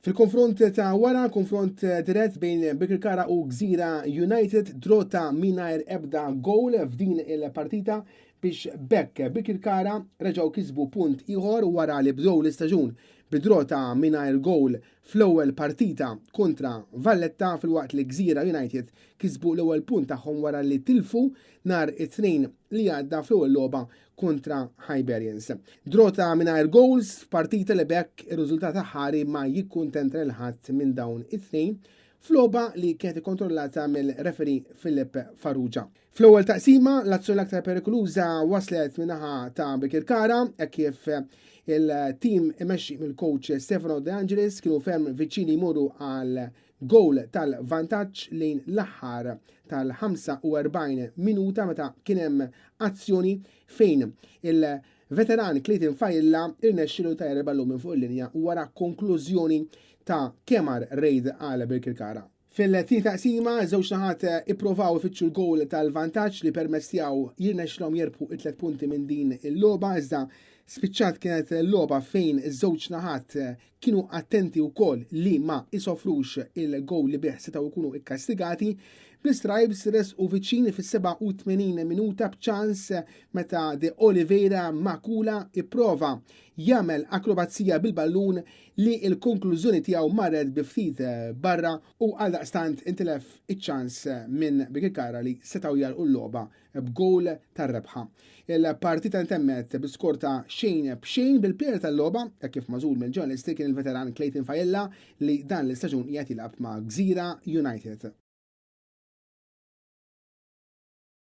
Fil-konfront ta' wara, konfront dirett bejn Birkirkara u Gżira United, drota mingħajr ebda goal f'din il-partita biex bekk Birkirkara reġgħu kisbu punt ieħor wara li bdew l-istaġun bidrota mingħajr goal fl-ewwel partita kontra Valletta filwaqt li Gżira United kisbu l-ewwel punt tagħhom wara li tilfu nhar it-tnejn li għadda fl-ewwel logħba kontra Highberians. Drota mingħajr goals f'partita li bekk ir-riżultat ħari ma jikkuntentra l-ħadd minn dawn it-tnejn f'logħba li kienet ikkontrollata mill-referi Filip Farrugia. Fl-ewwel taqsima l-azzjoni l-aktar perikoluża waslet min-naħa ta' Birkirkara kif il-tim imexxi mill-coach Stefano De Angelis kienu ferm viċini jmorru għal goal tal-vantaġġ lejn l-aħħar tal-45 minuta meta kien hemm azzjoni fejn il-veteran Clayton Fajilla irnexxielu tajjeb ballu minn fuq il-linja wara konklużjoni ta' kemar rejd għal Birkirkara. Fil-tieni taqsima, żewġ naħat ippruvaw ifittxu l-gowl tal-vantaġġ li permezz tiegħu jirnexxilhom jerbħu it-3 punti minn din il-logħba iżda spiċċat kienet l-logħba fejn iż-żewġ naħat kienu attenti wkoll li ma isofrux il-gowl li bih setgħu jkunu ikkastigati. Bl-Stripes resqu viċin fis-87 minuta b'ċans meta De Oliveira Makula ipprova jagħmel akrobazija bil-ballun li l-konklużjoni tiegħu marret bi ftit barra u għaldaqstant intilef iċ-ċans minn Birkirkara li setgħu jalqu l-logħba b'gowl tar-rebħa. Il-partita ntemmet b'iskor ta' xejn b'xejn bil-plejer tal-logħba kif magħżul mill-ġurnalisti kien il-veteran Clayton Fajilla li dan l-istaġun qiegħed jilgħab ma' Gżira United.